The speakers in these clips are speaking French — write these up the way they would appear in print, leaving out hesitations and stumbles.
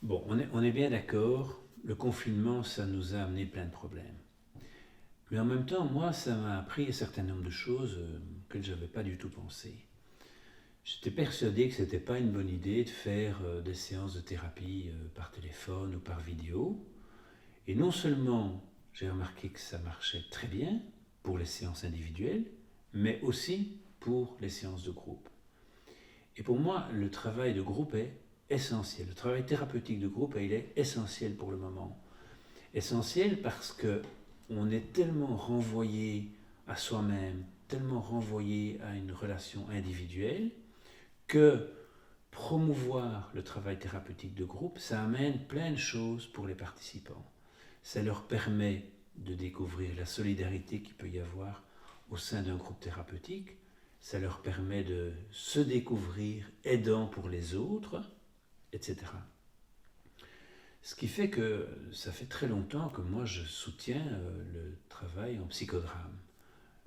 Bon, on est bien d'accord, le confinement, ça nous a amené plein de problèmes. Mais en même temps, moi, ça m'a appris un certain nombre de choses que je n'avais pas du tout pensé. J'étais persuadé que ce n'était pas une bonne idée de faire des séances de thérapie par téléphone ou par vidéo. Et non seulement j'ai remarqué que ça marchait très bien pour les séances individuelles, mais aussi pour les séances de groupe. Et pour moi, le travail de groupe est essentiel. Le travail thérapeutique de groupe, il est essentiel pour le moment. Essentiel parce que on est tellement renvoyé à soi-même, tellement renvoyé à une relation individuelle, que promouvoir le travail thérapeutique de groupe, ça amène plein de choses pour les participants. Ça leur permet de découvrir la solidarité qu'il peut y avoir au sein d'un groupe thérapeutique. Ça leur permet de se découvrir aidant pour les autres, etc. Ce qui fait que ça fait très longtemps que moi je soutiens le travail en psychodrame.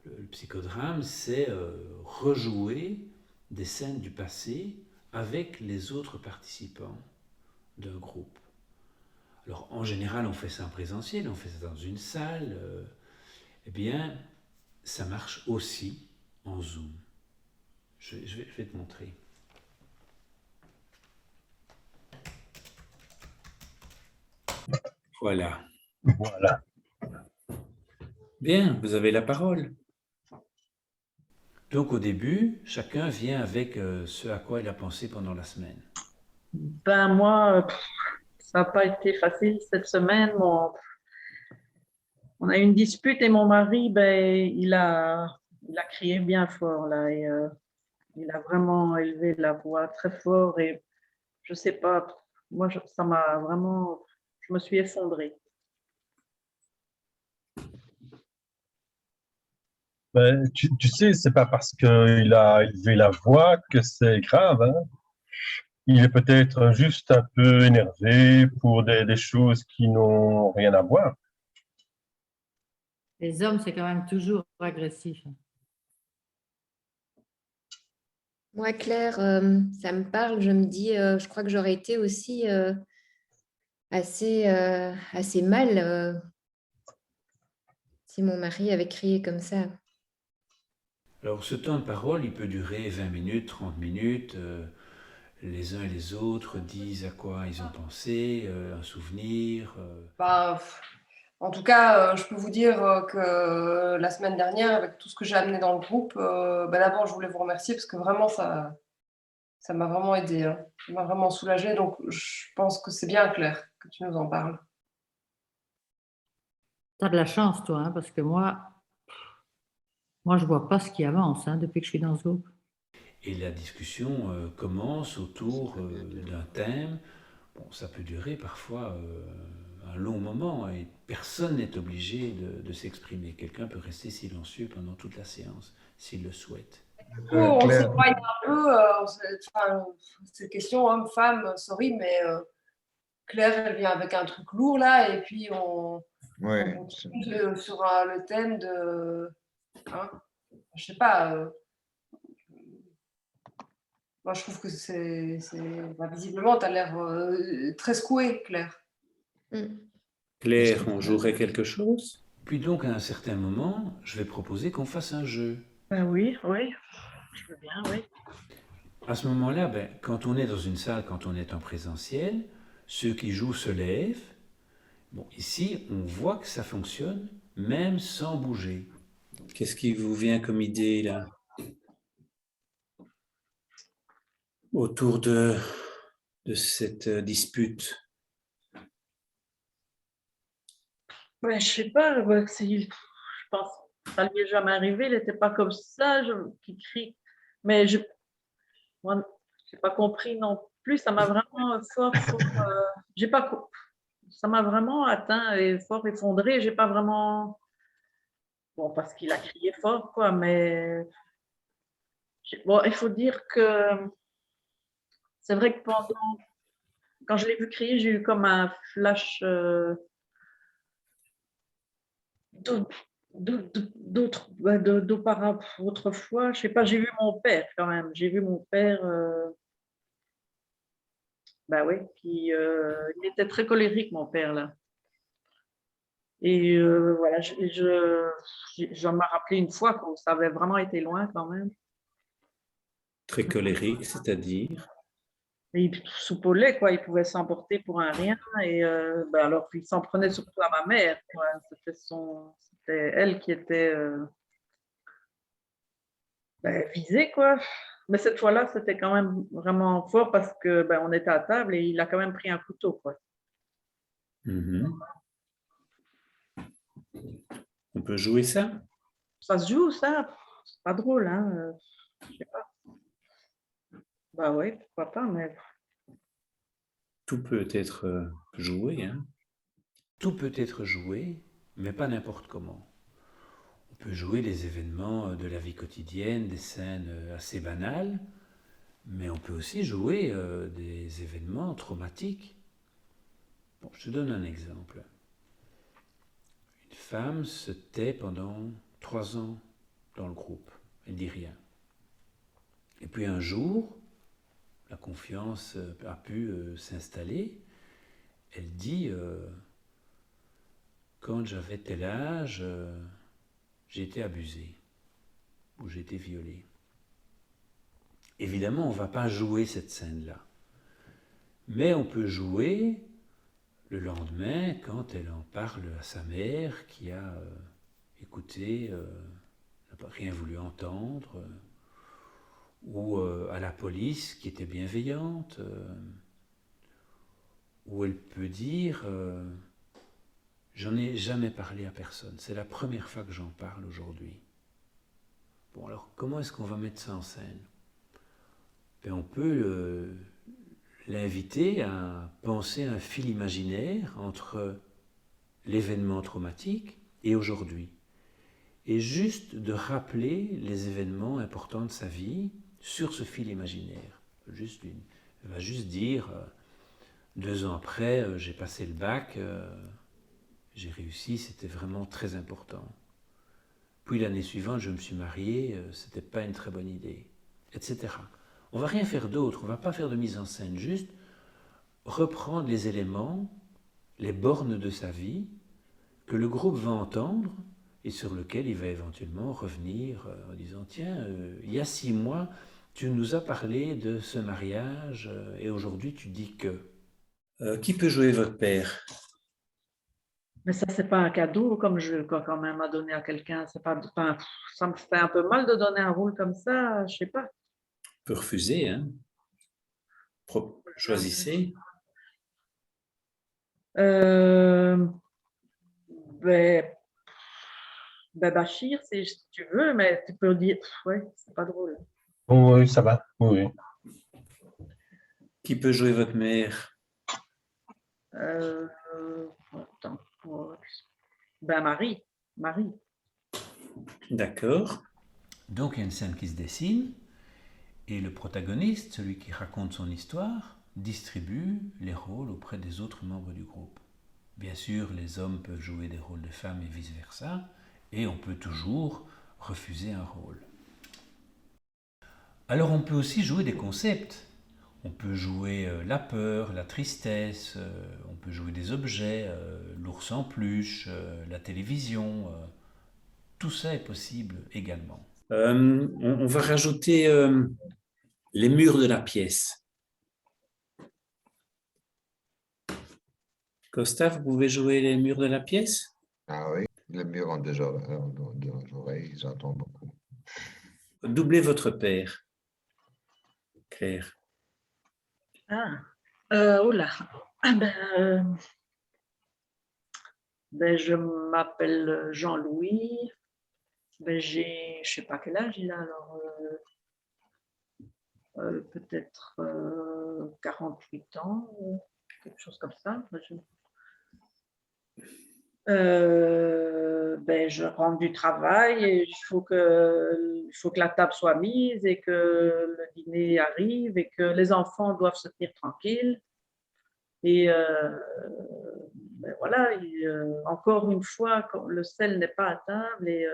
Le psychodrame, c'est rejouer des scènes du passé avec les autres participants d'un groupe. Alors en général, on fait ça en présentiel, on fait ça dans une salle. Eh bien, ça marche aussi en Zoom. Je vais te montrer. Voilà. Voilà. Bien, vous avez la parole. Donc au début, chacun vient avec ce à quoi il a pensé pendant la semaine. Ben moi, ça n'a pas été facile cette semaine. On a eu une dispute et mon mari, ben, il a crié bien fort là et il a vraiment élevé la voix très fort et je sais pas, moi ça m'a vraiment, je me suis effondrée. Ben, tu sais, c'est pas parce qu'il a élevé la voix que c'est grave, hein. Il est peut-être juste un peu énervé pour des choses qui n'ont rien à voir. Les hommes, c'est quand même toujours agressif. Moi, Claire, ça me parle. Je me dis, je crois que j'aurais été aussi assez mal si mon mari avait crié comme ça. Alors ce temps de parole, il peut durer 20 minutes, 30 minutes. Les uns et les autres disent à quoi ils ont pensé, un souvenir. Bah, en tout cas, je peux vous dire que la semaine dernière, avec tout ce que j'ai amené dans le groupe, bah, d'abord, je voulais vous remercier parce que vraiment, ça m'a vraiment aidé, hein. Ça m'a vraiment soulagée. Donc, je pense que c'est bien, Claire, que tu nous en parles. Tu as de la chance, toi, hein, parce que moi, je vois pas ce qui avance hein, depuis que je suis dans ce groupe. Et la discussion commence autour d'un thème. Bon, ça peut durer parfois un long moment et personne n'est obligé de s'exprimer. Quelqu'un peut rester silencieux pendant toute la séance s'il le souhaite. Du coup, on Claire, s'éloigne un peu. Enfin, cette question homme-femme, sorry, mais Claire, elle vient avec un truc lourd là, et puis on Ouais, continue sur le thème de. Hein, je sais pas. Moi, je trouve que bah, visiblement, tu as l'air très secouée, Claire. Mm. Claire, on jouerait quelque chose. Puis donc à un certain moment, je vais proposer qu'on fasse un jeu. Ben oui, oui, je veux bien, oui. À ce moment-là, ben, quand on est dans une salle, quand on est en présentiel, ceux qui jouent se lèvent. Bon, ici, on voit que ça fonctionne, même sans bouger. Qu'est-ce qui vous vient comme idée là autour de cette dispute? Ouais, je sais pas, ouais, je pense que ça lui est jamais arrivé, il n'était pas comme ça, qui crie. Mais moi, j'ai pas compris non plus, ça m'a vraiment fort, j'ai pas, ça m'a vraiment atteint et fort effondré. J'ai pas vraiment, bon, parce qu'il a crié fort, quoi, mais bon, il faut dire que c'est vrai que quand je l'ai vu crier, j'ai eu comme un flash autrefois. Je sais pas, j'ai vu mon père quand même. J'ai vu mon père bah oui, puis il était très colérique, mon père, là. Et voilà, j'en m'a rappelé une fois que ça avait vraiment été loin quand même. Très colérique, c'est-à-dire. Et il soupolait, quoi, il pouvait s'emporter pour un rien. Et ben alors, il s'en prenait surtout à ma mère, quoi. C'était elle qui était ben, visée, quoi. Mais cette fois-là, c'était quand même vraiment fort parce que ben, on était à table et il a quand même pris un couteau, quoi. Mhm. On peut jouer ça? Ça se joue, ça? C'est pas drôle, hein? Je sais pas. Bah oui, pourquoi pas, mais Tout peut être joué, hein? Tout peut être joué, mais pas n'importe comment. On peut jouer les événements de la vie quotidienne, des scènes assez banales, mais on peut aussi jouer des événements traumatiques. Bon, je te donne un exemple. Une femme se tait pendant 3 ans dans le groupe. Elle dit rien. Et puis un jour, la confiance a pu s'installer. Elle dit quand j'avais tel âge, j'ai été abusée ou j'ai été violée. Évidemment, on ne va pas jouer cette scène-là. Mais on peut jouer le lendemain quand elle en parle à sa mère qui a écouté, n'a pas rien voulu entendre, ou à la police qui était bienveillante, où elle peut dire j'en ai jamais parlé à personne, c'est la première fois que j'en parle aujourd'hui. Bon, alors comment est-ce qu'on va mettre ça en scène? Ben, on peut l'inviter à penser un fil imaginaire entre l'événement traumatique et aujourd'hui. Et juste de rappeler les événements importants de sa vie sur ce fil imaginaire. Elle va juste dire 2 ans après, j'ai passé le bac, j'ai réussi, c'était vraiment très important. Puis l'année suivante, je me suis marié, c'était pas une très bonne idée, etc. On va rien faire d'autre, on va pas faire de mise en scène, juste reprendre les éléments, les bornes de sa vie que le groupe va entendre et sur lequel il va éventuellement revenir en disant tiens, il y a 6 mois, tu nous as parlé de ce mariage et aujourd'hui tu dis que. Qui peut jouer votre père? mais ça, c'est pas un cadeau comme je quoi, quand même à donner à quelqu'un. C'est pas, enfin, ça me fait un peu mal de donner un rôle comme ça, je sais pas. On peut refuser, hein? Choisissez. Euh, ben, ben Bachir, si tu veux, mais tu peux dire, ouais, c'est pas drôle. Oui, ça va. Oui. Qui peut jouer votre mère? Euh, attends, ben Marie. D'accord. Donc il y a une scène qui se dessine et le protagoniste, celui qui raconte son histoire, distribue les rôles auprès des autres membres du groupe. Bien sûr, les hommes peuvent jouer des rôles de femmes et vice-versa, et on peut toujours refuser un rôle. Alors on peut aussi jouer des concepts. On peut jouer la peur, la tristesse, on peut jouer des objets, l'ours en peluche, la télévision. Tout ça est possible également. On va rajouter les murs de la pièce. Costa, vous pouvez jouer les murs de la pièce? Ah oui, les murs ont deux oreilles, ils entendent beaucoup. Doublez votre père, Claire. Ah, oh là. Ah, ben, je m'appelle Jean-Louis. Ben, je sais pas quel âge il a alors. Peut-être 48 ans, quelque chose comme ça. Ben, je rentre du travail et il faut que la table soit mise et que le dîner arrive et que les enfants doivent se tenir tranquilles. Et ben voilà, encore une fois, le sel n'est pas à table et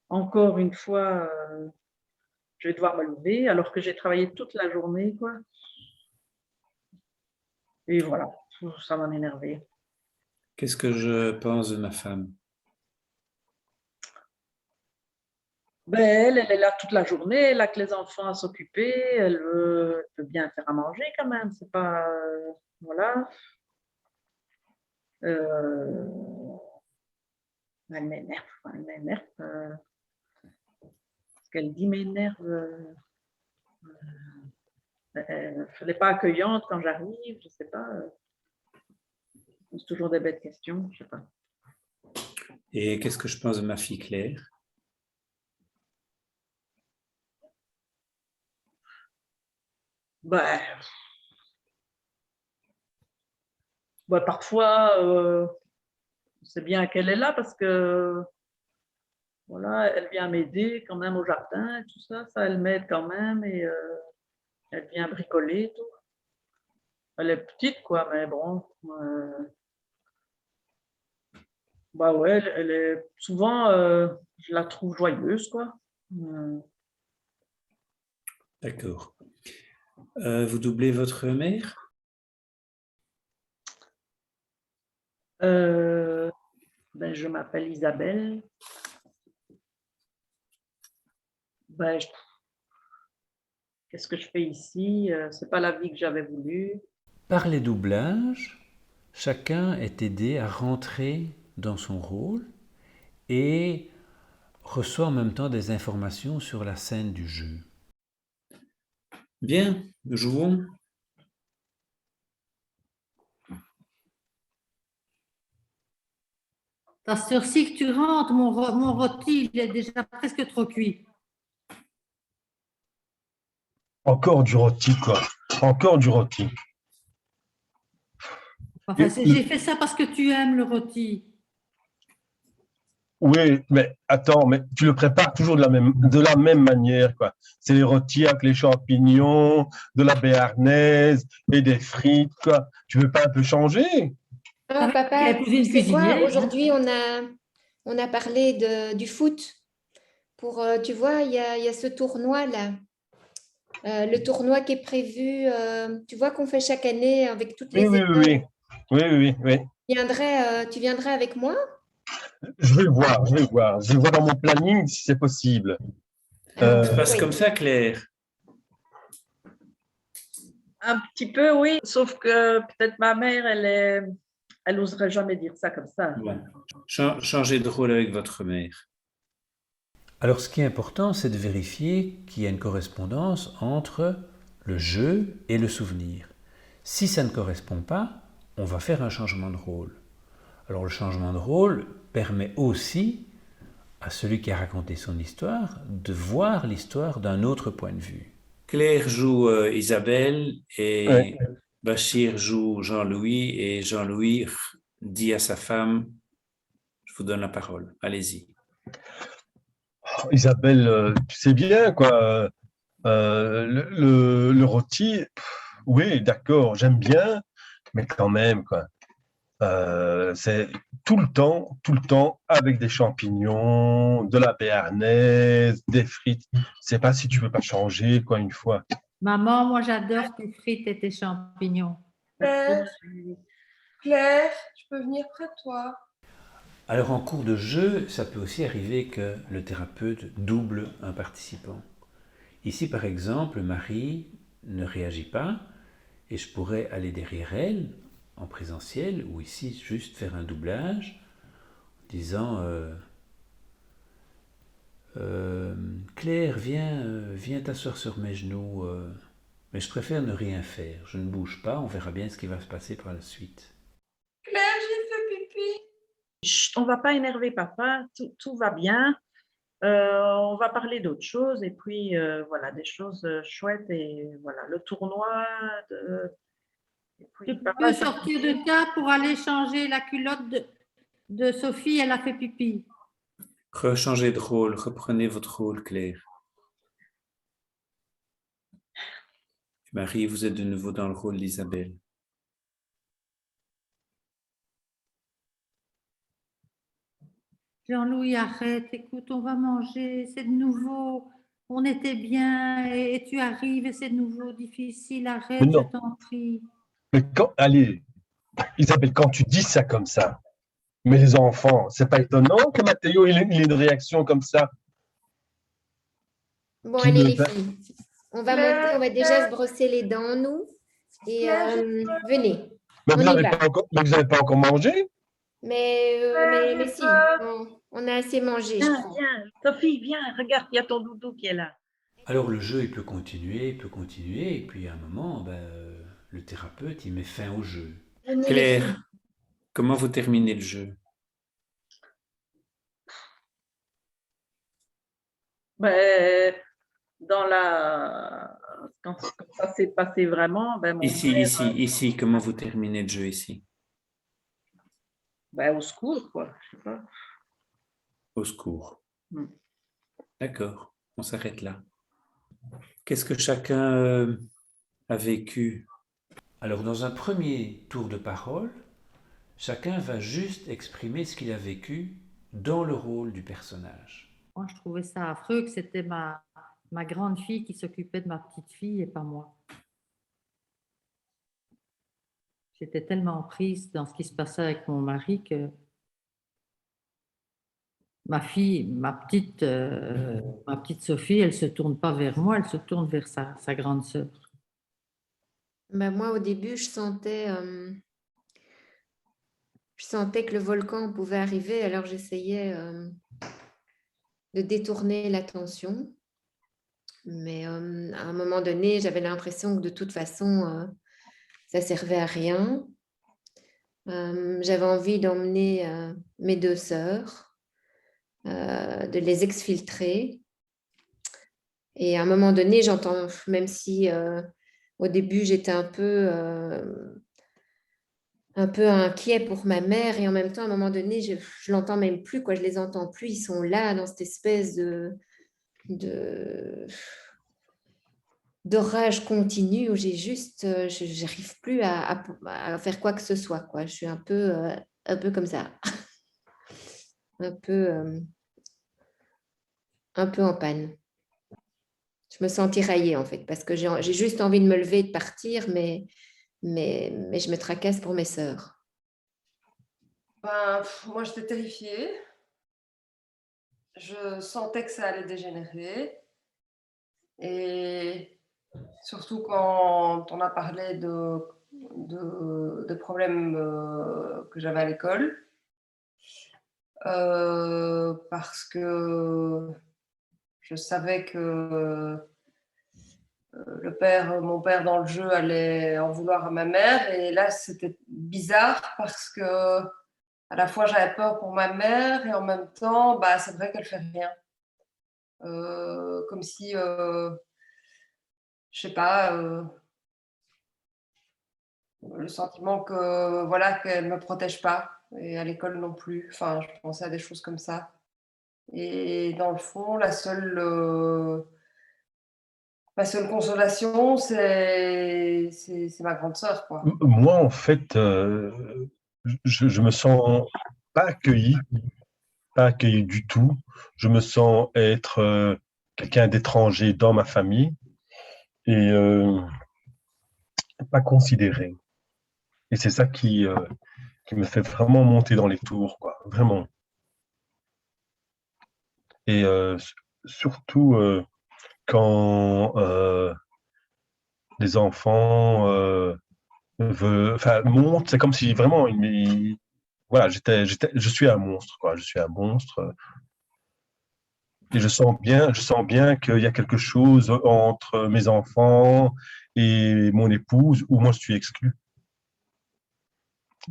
encore une fois, je vais devoir me lever alors que j'ai travaillé toute la journée, quoi. Et voilà, ça m'a énervé. Qu'est-ce que je pense de ma femme? Ben, elle est là toute la journée, elle a que les enfants à s'occuper, elle peut bien faire à manger quand même, c'est pas. Voilà. Euh, elle m'énerve. Ce qu'elle dit m'énerve. Elle n'est pas accueillante quand j'arrive, je sais pas. C'est toujours des bêtes questions, je sais pas. Et qu'est-ce que je pense de ma fille Claire? Ben, parfois, c'est bien qu'elle est là parce que voilà, elle vient m'aider quand même au jardin et tout ça, elle m'aide quand même et elle vient bricoler et tout. Elle est petite quoi, mais bon, bah ouais, elle est souvent, je la trouve joyeuse quoi. D'accord. Vous doublez votre mère? Ben, je m'appelle Isabelle. Ben, qu'est-ce que je fais ici? C'est pas la vie que j'avais voulu. Par les doublages, chacun est aidé à rentrer dans son rôle et reçoit en même temps des informations sur la scène du jeu. Bien, jouons. T'assures-ci que tu rentres, mon rôti, il est déjà presque trop cuit. Encore du rôti, quoi. Encore du rôti. Enfin, j'ai fait ça parce que tu aimes le rôti. Oui, mais attends, mais tu le prépares toujours de la même manière, quoi. C'est les rôtis avec les champignons, de la béarnaise et des frites, quoi. Tu veux pas un peu changer? Ah, Il a papa, épousé une tu sais quoi? cuisinière. Hein. Aujourd'hui, on a parlé du foot. Tu vois, il y a ce tournoi-là. Le tournoi qui est prévu, tu vois, qu'on fait chaque année avec toutes Oui, les oui, écoles. oui, oui, oui, oui, oui. Tu viendrais avec moi? Je vais voir, je vais voir. Je vais voir dans mon planning si c'est possible. Alors, Ça passe oui. comme ça, Claire. Un petit peu, oui, sauf que peut-être ma mère, elle oserait jamais dire ça comme ça. Bon. Changez de rôle avec votre mère. Alors, ce qui est important, c'est de vérifier qu'il y a une correspondance entre le jeu et le souvenir. Si ça ne correspond pas, on va faire un changement de rôle. Alors, le changement de rôle permet aussi à celui qui a raconté son histoire de voir l'histoire d'un autre point de vue. Claire joue Isabelle et Ouais. Bachir joue Jean-Louis et Jean-Louis dit à sa femme, je vous donne la parole, allez-y. Isabelle, tu sais bien, quoi. Le rôti, oui, d'accord, j'aime bien, mais quand même, quoi. C'est tout le temps, avec des champignons, de la béarnaise, des frites. Je sais pas si tu veux pas changer, quoi, une fois. Maman, moi j'adore tes frites et tes champignons. Claire, Claire, je peux venir près de toi? Alors en cours de jeu, ça peut aussi arriver que le thérapeute double un participant. Ici par exemple, Marie ne réagit pas et je pourrais aller derrière elle en présentiel ou ici juste faire un doublage en disant Claire, viens t'asseoir sur mes genoux, mais je préfère ne rien faire, je ne bouge pas, on verra bien ce qui va se passer par la suite. Claire, j'ai fait pipi. Chut, on va pas énerver papa, tout va bien. On va parler d'autres choses et puis voilà, des choses chouettes et voilà, le tournoi. Et puis, Tu papa, peux sortir de cas pour aller changer la culotte de Sophie, elle a fait pipi. Rechangez de rôle, reprenez votre rôle, Claire. Marie, vous êtes de nouveau dans le rôle d'Isabelle. Jean-Louis, arrête, écoute, on va manger, c'est de nouveau, on était bien et tu arrives et c'est de nouveau difficile, Mais arrête, je non, t'en prie. Mais allez, Isabelle, quand tu dis ça comme ça, mais les enfants, c'est pas étonnant que Mathéo il ait une réaction comme ça. Bon, Qui allez ne les va- filles, on va monter, on va déjà se brosser les dents, nous. Et venez, Mais on vous y n'avez va. pas encore mangé? Mais si, on a assez mangé, je Viens, crois. viens, Sophie, viens, regarde, il y a ton doudou qui est là. Alors le jeu, il peut continuer, et puis à un moment, le thérapeute, il met fin au jeu. Venez les filles. Claire, comment vous terminez le jeu? Ben, quand ça s'est passé vraiment, ben, mon père, Ici, comment vous terminez le jeu ici? ben, au secours, quoi. Je sais pas. Au secours. Hmm. D'accord, on s'arrête là. Qu'est-ce que chacun a vécu? Alors dans un premier tour de parole, chacun va juste exprimer ce qu'il a vécu dans le rôle du personnage. Moi, je trouvais ça affreux que c'était ma grande fille qui s'occupait de ma petite fille et pas moi. J'étais tellement prise dans ce qui se passait avec mon mari que ma petite Sophie, elle ne se tourne pas vers moi, elle se tourne vers sa grande sœur. Ben, moi, au début, je sentais que le volcan pouvait arriver, alors j'essayais de détourner l'attention. Mais à un moment donné, j'avais l'impression que de toute façon, ça servait à rien. J'avais envie d'emmener mes deux sœurs, de les exfiltrer. Et à un moment donné, j'entends, même si au début j'étais un peu inquiet pour ma mère, et en même temps, à un moment donné, je l'entends même plus, quoi. Je les entends plus. Ils sont là dans cette espèce d'orage continu où j'arrive plus à faire quoi que ce soit, quoi. Je suis un peu comme ça, un peu en panne. Je me sens tiraillée en fait, parce que j'ai juste envie de me lever et de partir, mais je me tracasse pour mes sœurs. Ben, moi, j'étais terrifiée. Je sentais que ça allait dégénérer. Et surtout quand on a parlé de problèmes que j'avais à l'école. Parce que je savais que mon père dans le jeu allait en vouloir à ma mère. Et là, c'était bizarre parce que à la fois j'avais peur pour ma mère et en même temps, bah, c'est vrai qu'elle fait rien. Comme si, je sais pas, le sentiment que voilà qu'elle me protège pas et à l'école non plus. Enfin, je pensais à des choses comme ça. Et dans le fond, ma seule consolation, c'est ma grande sœur, quoi. Moi, en fait, je me sens pas accueilli du tout. Je me sens être quelqu'un d'étranger dans ma famille et pas considéré. Et c'est ça qui me fait vraiment monter dans les tours, quoi, vraiment. Et surtout quand les enfants montent, c'est comme si vraiment, voilà, je suis un monstre, quoi. Je suis un monstre. Et je sens bien qu'il y a quelque chose entre mes enfants et mon épouse où moi je suis exclu.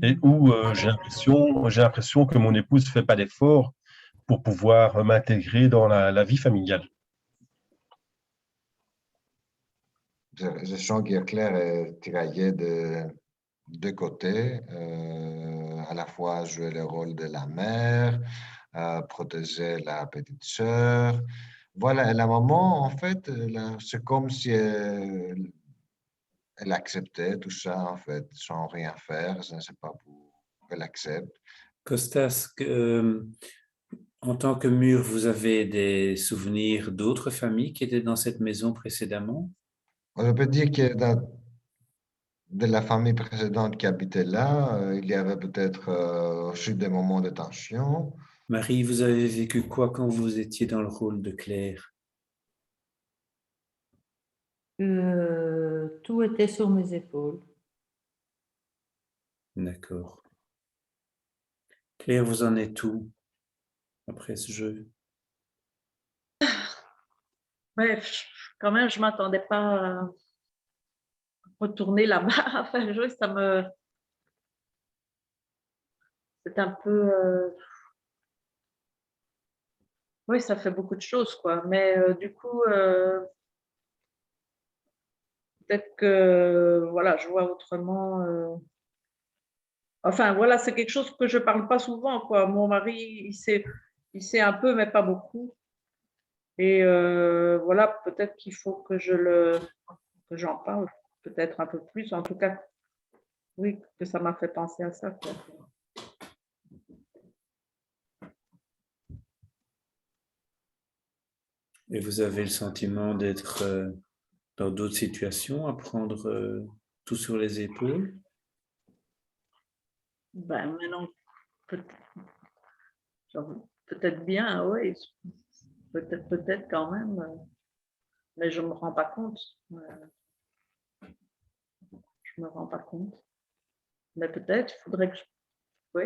Et où j'ai l'impression que mon épouse ne fait pas d'effort pour pouvoir m'intégrer dans la vie familiale. Je sens que Claire est tiraillée de deux côtés, à la fois jouer le rôle de la mère, protéger la petite sœur. Voilà, et la maman, en fait, c'est comme si elle acceptait tout ça, en fait, sans rien faire. Je ne sais pas pourquoi elle accepte. Costas, en tant que mûr, vous avez des souvenirs d'autres familles qui étaient dans cette maison précédemment? Je peux dire que de la famille précédente qui habitait là, il y avait peut-être aussi des moments de tension. Marie, vous avez vécu quoi quand vous étiez dans le rôle de Claire? Tout était sur mes épaules. D'accord. Claire, vous en êtes où après ce jeu? Ouais, quand même, je ne m'attendais pas à retourner là-bas à faire jouer. C'est un peu. Oui, ça fait beaucoup de choses, quoi. Mais du coup, peut-être que voilà, je vois autrement. Enfin, voilà, c'est quelque chose que je ne parle pas souvent, quoi. Mon mari, il sait un peu, mais pas beaucoup. Et voilà, peut-être qu'il faut que que j'en parle, peut-être un peu plus. En tout cas, oui, que ça m'a fait penser à ça, quoi. Et vous avez le sentiment d'être dans d'autres situations, à prendre tout sur les épaules? Ben, maintenant, peut- peut-être bien, oui, peut-être quand même, mais je ne me rends pas compte. Je me rends pas compte. Mais peut-être, il faudrait que je... Oui.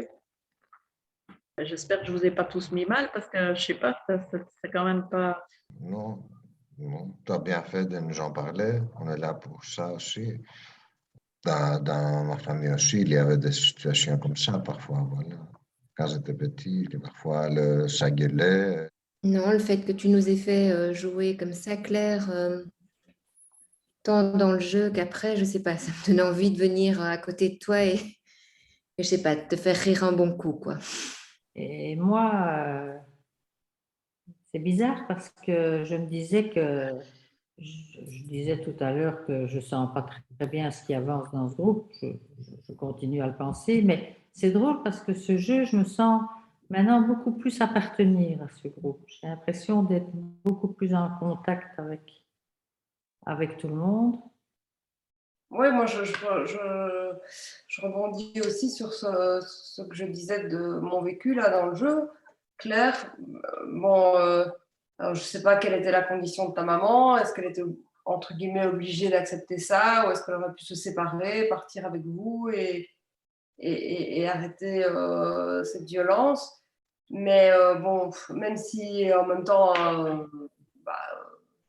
J'espère que je ne vous ai pas tous mis mal parce que je sais pas, c'est quand même pas. Non, non, tu as bien fait de nous en parler. On est là pour ça aussi. Dans ma famille aussi, il y avait des situations comme ça parfois. Voilà. Quand j'étais petit, parfois ça gueulait. Non, le fait que tu nous aies fait jouer comme ça, Claire, tant dans le jeu qu'après, je sais pas, ça me donne envie de venir à côté de toi et je sais pas, de te faire rire un bon coup, quoi. Et moi, c'est bizarre parce que je me disais que, je disais tout à l'heure que je ne sens pas très bien ce qui avance dans ce groupe. Je continue à le penser, mais c'est drôle parce que ce jeu, je me sens maintenant beaucoup plus appartenir à ce groupe. J'ai l'impression d'être beaucoup plus en contact avec tout le monde. Oui, moi, je rebondis aussi sur ce que je disais de mon vécu là dans le jeu. Claire, bon, alors, je ne sais pas quelle était la condition de ta maman. Est-ce qu'elle était, entre guillemets, obligée d'accepter ça ou est-ce qu'elle aurait pu se séparer, partir avec vous et arrêter cette violence? Mais bon, même si en même temps, bah,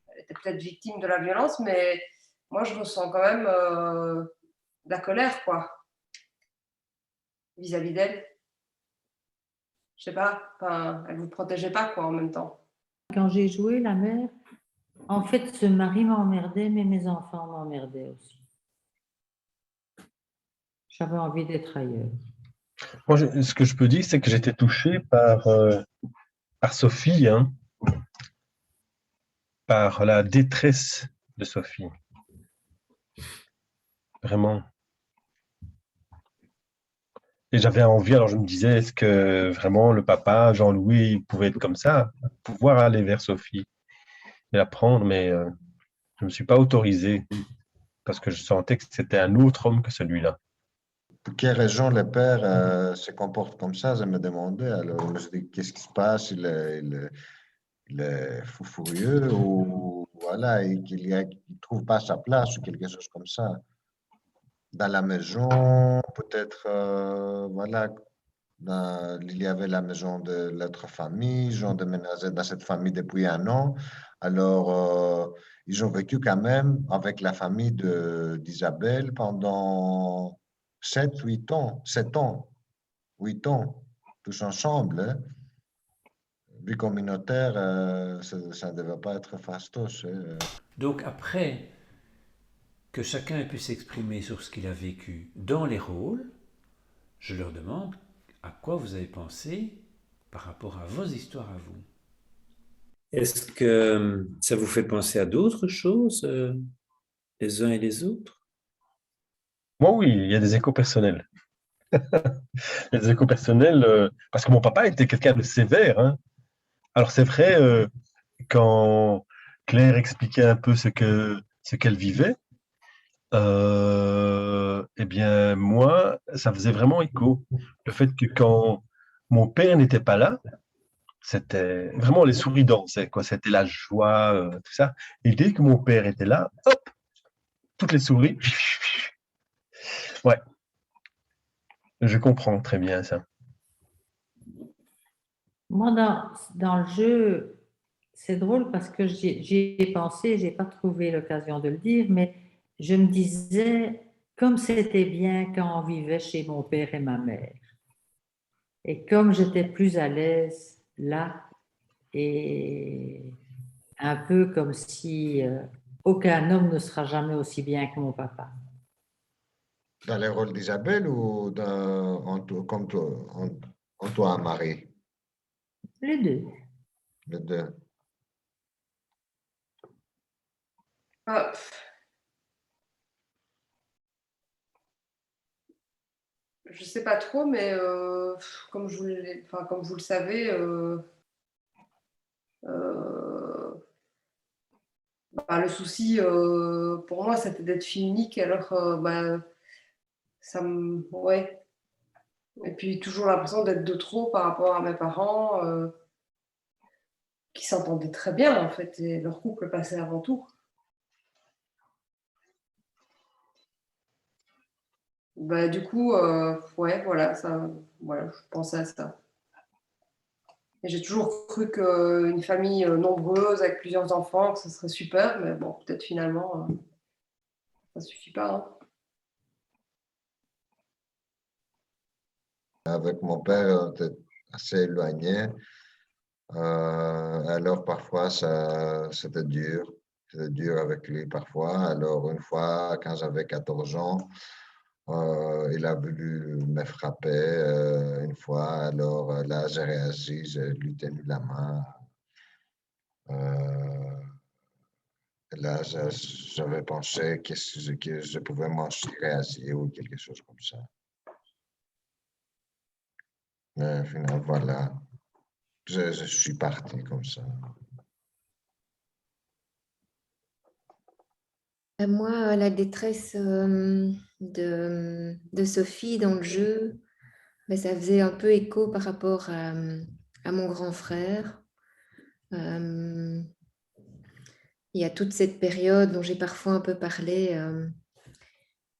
elle était peut-être victime de la violence, mais moi, je ressens quand même de la colère, quoi, vis-à-vis d'elle. Je sais pas, enfin, elle vous protégeait pas, quoi, en même temps. Quand j'ai joué la mère, en fait, ce mari m'emmerdait, mais mes enfants m'emmerdaient aussi. J'avais envie d'être ailleurs. Moi, ce que je peux dire, c'est que j'étais touché par Sophie, hein, par la détresse de Sophie. Vraiment. Et j'avais envie, alors je me disais, est-ce que vraiment le papa, Jean-Louis, pouvait être comme ça, pouvoir aller vers Sophie et la prendre, mais je ne me suis pas autorisé parce que je sentais que c'était un autre homme que celui-là. Pour quelle raison le père se comporte comme ça, je me demandais. Alors, je me suis dit, qu'est-ce qui se passe? Il est fou furieux ou voilà, et qu'il ne trouve pas sa place ou quelque chose comme ça. Dans la maison, peut-être, voilà, il y avait la maison de l'autre famille, ils ont déménagé dans cette famille depuis 1 an. Alors, ils ont vécu quand même avec la famille d'Isabelle pendant 7, 8 ans, 7 ans, 8 ans, tous ensemble. Hein. Vie communautaire, ça ne devait pas être fastoche. Hein. Donc après que chacun ait pu s'exprimer sur ce qu'il a vécu dans les rôles, je leur demande à quoi vous avez pensé par rapport à vos histoires à vous. Est-ce que ça vous fait penser à d'autres choses, les uns et les autres? Moi, oui, il y a des échos personnels. Il y a des échos personnels, parce que mon papa était quelqu'un de sévère. Hein. Alors, c'est vrai, quand Claire expliquait un peu ce qu'elle vivait, eh bien, moi, ça faisait vraiment écho. Le fait que quand mon père n'était pas là, c'était vraiment les souris dansaient, quoi. C'était la joie, tout ça. Et dès que mon père était là, hop, toutes les souris. Ouais, je comprends très bien ça. Moi, dans le jeu, c'est drôle parce que j'y ai pensé, j'ai pas trouvé l'occasion de le dire, mais je me disais, comme c'était bien quand on vivait chez mon père et ma mère, et comme j'étais plus à l'aise là, et un peu comme si aucun homme ne sera jamais aussi bien que mon papa. Dans le rôle d'Isabelle ou comme toi, en toi, Marie, Les deux. les deux. Ah, je sais pas trop, mais comme comme vous le savez, euh, le souci pour moi, c'était d'être fille unique. Alors, ouais. Et puis toujours l'impression d'être de trop par rapport à mes parents, qui s'entendaient très bien en fait, et leur couple passait avant tout. Du coup, ouais, voilà, voilà, je pensais à ça. Et j'ai toujours cru qu'une famille nombreuse avec plusieurs enfants, que ce serait super, mais bon, peut-être finalement, ça suffit pas, hein. Avec mon père, on était assez éloignés. Alors parfois, c'était dur. C'était dur avec lui parfois. Alors une fois, quand j'avais 14 ans, il a voulu me frapper une fois. Alors là, j'ai réagi, j'ai lui tenu la main. Euh, Là, j'avais pensé que je pouvais m'en réagir ou quelque chose comme ça. Mais finalement, voilà, je suis parti comme ça. Moi, la détresse de Sophie dans le jeu, ça faisait un peu écho par rapport à mon grand frère. Euh, il y a toute cette période dont j'ai parfois un peu parlé,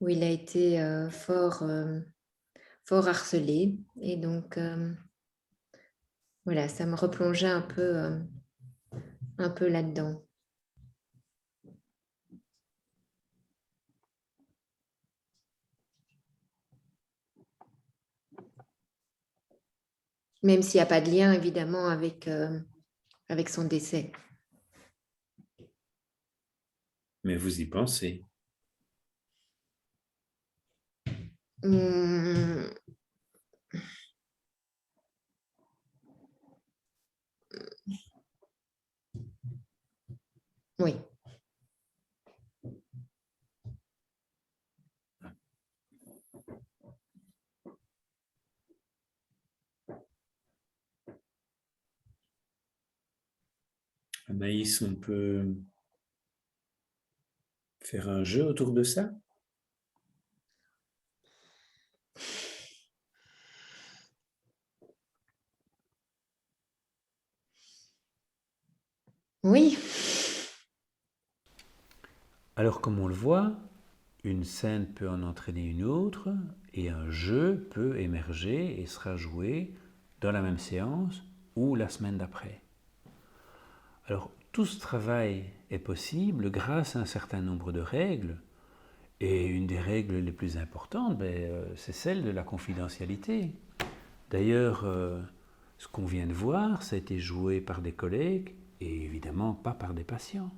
où il a été fort harcelé. Et donc, voilà, ça me replongeait un peu là-dedans. Même s'il n'y a pas de lien, évidemment, avec son décès. Mais vous y pensez. Hum, oui. Anaïs, on peut faire un jeu autour de ça? Oui. Alors, comme on le voit, une scène peut en entraîner une autre et un jeu peut émerger et sera joué dans la même séance ou la semaine d'après. Alors, tout ce travail est possible grâce à un certain nombre de règles. Et une des règles les plus importantes, c'est celle de la confidentialité. D'ailleurs, ce qu'on vient de voir, ça a été joué par des collègues et évidemment pas par des patients.